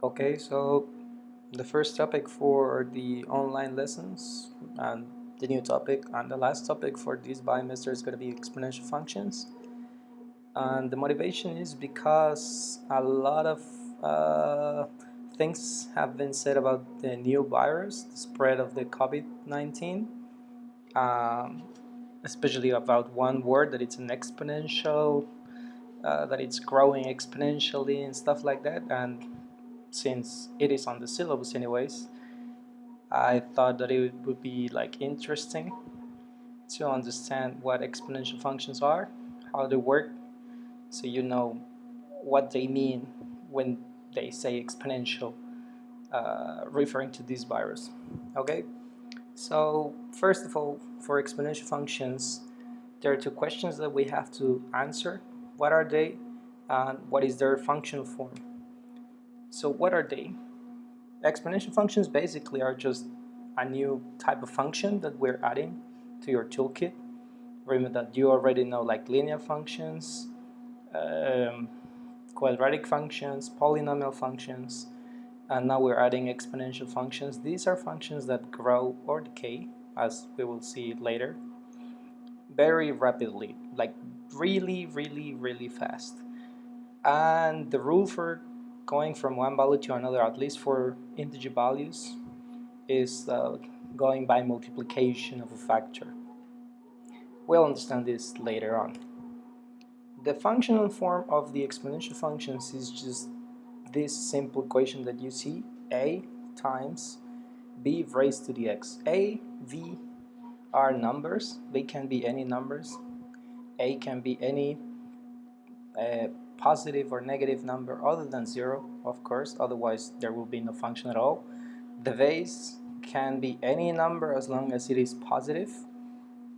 Okay, so the first topic for the online lessons and the new topic and the last topic for this bimester is going to be exponential functions. And the motivation is because a lot of things have been said about the new virus, the spread of the COVID-19, um, especially about one word that it's an exponential, that it's growing exponentially and stuff like that. And since it is on the syllabus anyways, I thought that it would be like interesting to understand what exponential functions are, how they work, so you know what they mean when they say exponential, referring to this virus. Okay, so first of all, for exponential functions, there are two questions that we have to answer. What are they, and what is their functional form? So what are they? Exponential functions basically are just a new type of function that we're adding to your toolkit. Remember that you already know like linear functions, um, quadratic functions, polynomial functions, and now we're adding exponential functions. These are functions that grow or decay, as we will see later, very rapidly, like really fast. And the rule for going from one value to another, at least for integer values, is going by multiplication of a factor. We'll understand this later on. The functional form of the exponential functions is just this simple equation that you see, a times b raised to the x. A, v are numbers. They can be any numbers. A can be any positive or negative number other than 0, of course, otherwise there will be no function at all. The base can be any number as long as it is positive.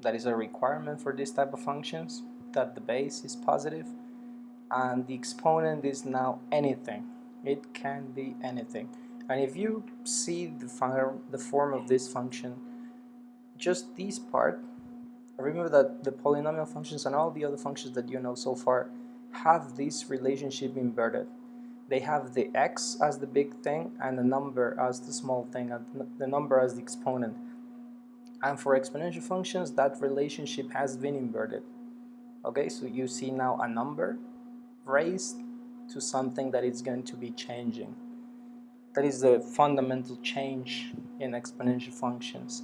That is a requirement for this type of functions, that the base is positive. And the exponent is now anything. It can be anything. And if you see the form of this function, just this part, remember that the polynomial functions and all the other functions that you know so far have this relationship inverted. They have the x as the big thing and the number as the small thing, and the number as the exponent. And for exponential functions, that relationship has been inverted. Okay, so you see now a number raised to something that is going to be changing. That is the fundamental change in exponential functions.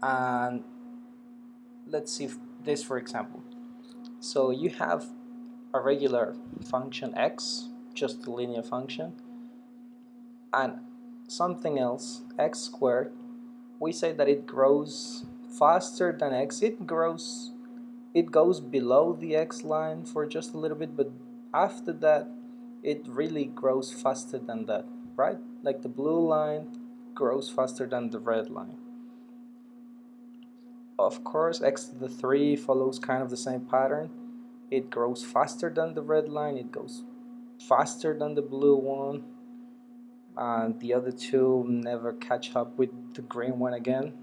And let's see this for example. So you have a regular function x, just a linear function, and something else, x squared. We say that it grows faster than x. It goes below the x line for just a little bit, but after that it really grows faster than that, right? Like the blue line grows faster than the red line. Of course, x to the 3 follows kind of the same pattern. It grows faster than the red line, it goes faster than the blue one, and the other two never catch up with the green one again.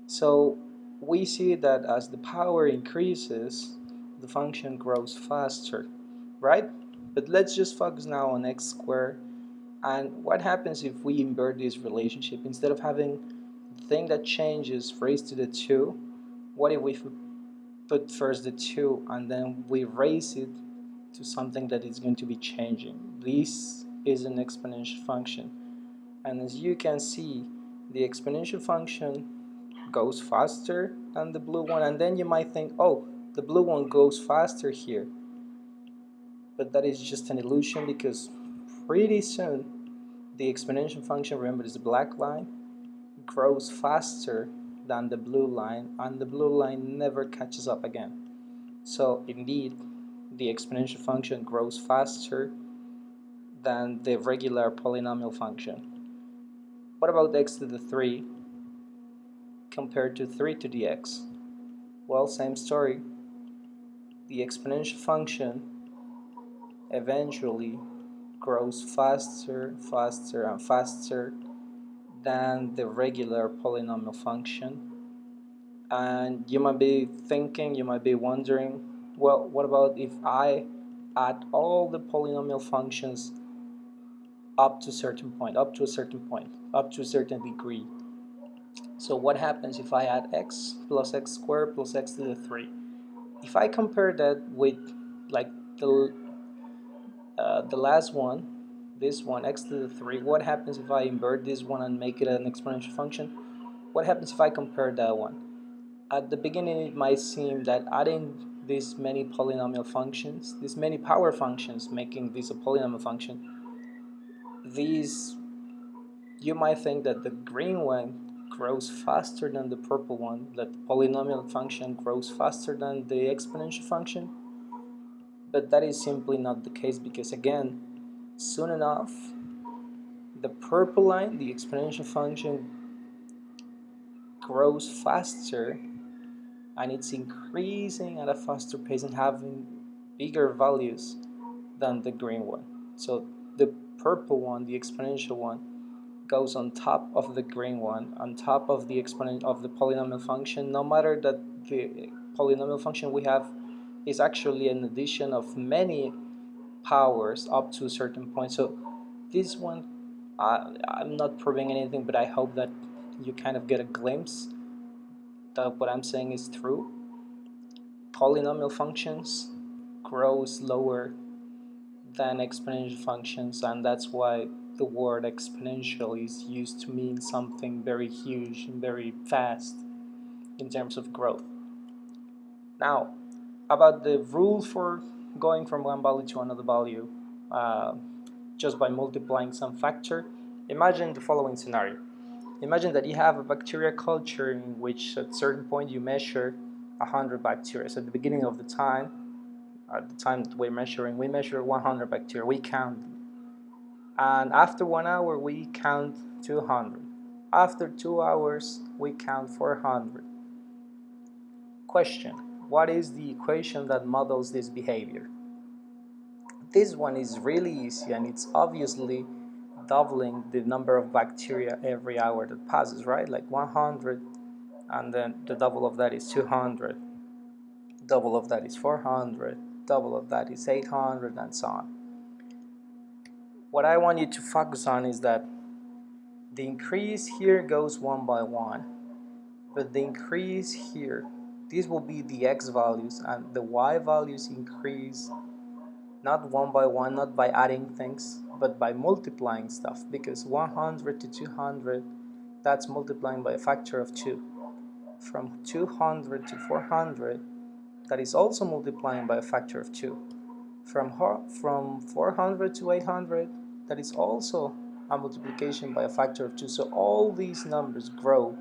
So we see that as the power increases, the function grows faster, right? But let's just focus now on x squared. And what happens if we invert this relationship? Instead of having the thing that changes raised to the 2, what if we put first the 2 and then we raise it to something that is going to be changing? This is an exponential function. And as you can see, the exponential function goes faster than the blue one, and then you might think, oh, the blue one goes faster here. But that is just an illusion, because pretty soon the exponential function, remember, is the black line, grows faster than the blue line, and the blue line never catches up again. So indeed, the exponential function grows faster than the regular polynomial function. What about x to the 3 compared to 3 to the x? Well, same story. The exponential function eventually grows faster and faster than the regular polynomial function. And you might be thinking, you might be wondering, well, what about if I add all the polynomial functions up to a certain point, up to a certain point, up to a certain degree. So what happens if I add x plus x squared plus x to the 3? If I compare that with like the last one, this one, x to the 3, what happens if I invert this one and make it an exponential function? What happens if I compare that one? At the beginning, it might seem that adding these many polynomial functions, these many power functions, making this a polynomial function, these, you might think that the green one grows faster than the purple one, that the polynomial function grows faster than the exponential function. But that is simply not the case, because again, soon enough, the purple line, the exponential function, grows faster, and it's increasing at a faster pace and having bigger values than the green one. So the purple one, the exponential one, goes on top of the green one, on top of the exponent of the polynomial function, no matter that the polynomial function we have is actually an addition of many powers up to a certain point. So this one, I'm not proving anything, but I hope that you kind of get a glimpse that what I'm saying is true. Polynomial functions grow slower than exponential functions, and that's why the word exponential is used to mean something very huge and very fast in terms of growth. Now, about the rule for going from one value to another value uh, just by multiplying some factor, imagine the following scenario. Imagine that you have a bacteria culture in which at a certain point you measure 100 bacteria. So at the beginning of the time, at the time that we measure 100 bacteria, we count. And after 1 hour, we count 200. After 2 hours, we count 400. Question: what is the equation that models this behavior? This one is really easy, and it's obviously doubling the number of bacteria every hour that passes, right? Like 100, and then the double of that is 200, double of that is 400, double of that is 800, and so on. What I want you to focus on is that the increase here goes one by one, but the increase here, these will be the x values, and the y values increase not one by one, not by adding things, but by multiplying stuff, because 100 to 200, that's multiplying by a factor of 2. From 200 to 400, that is also multiplying by a factor of 2. From 400 to 800, that is also a multiplication by a factor of 2. So all these numbers grow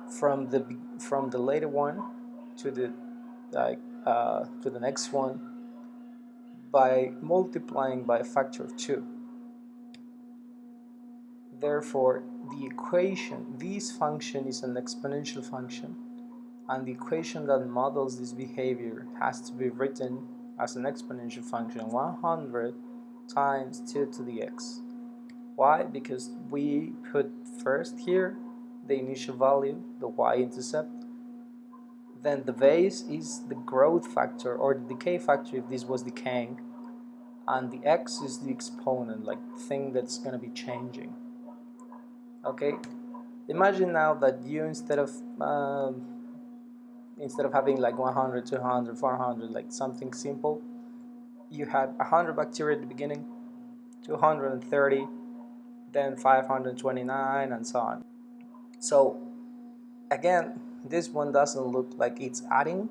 from the later one to the to the next one by multiplying by a factor of 2. Therefore, the equation, this function is an exponential function, and the equation that models this behavior has to be written as an exponential function, 100 times 2 to the x. Why? Because we put first here the initial value, the y-intercept, then the base is the growth factor or the decay factor if this was decaying, and the x is the exponent, like the thing that's going to be changing. Okay, imagine now that you instead of having like 100, 200, 400, like something simple, you had 100 bacteria at the beginning, 230, then 529, and so on. So again, this one doesn't look like it's adding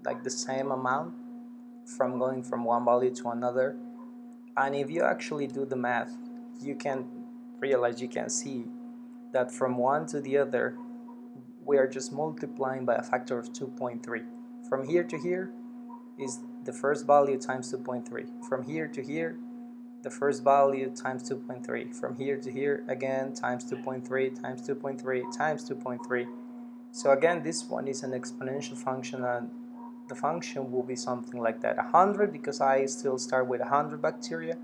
like the same amount from going from one value to another. And if you actually do the math, you can realize, you can see that from one to the other, we are just multiplying by a factor of 2.3. From here to here is the first value times 2.3. From here to here, the first value times 2.3. From here to here, again, times 2.3, times 2.3, times 2.3. So again, this one is an exponential function, and the function will be something like that. 100, because I still start with 100 bacteria,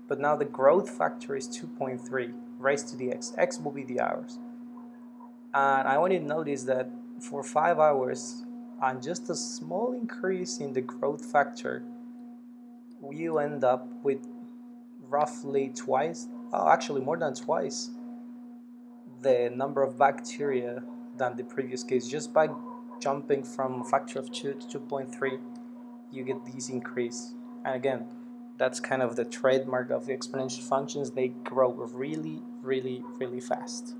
but now the growth factor is 2.3 raised to the x. X will be the hours. And I want you to notice that for 5 hours, and just a small increase in the growth factor, you end up with roughly twice, oh, actually more than twice, the number of bacteria than the previous case. Just by jumping from a factor of 2 to 2.3, you get this increase. And again, that's kind of the trademark of the exponential functions. They grow really, really, really fast.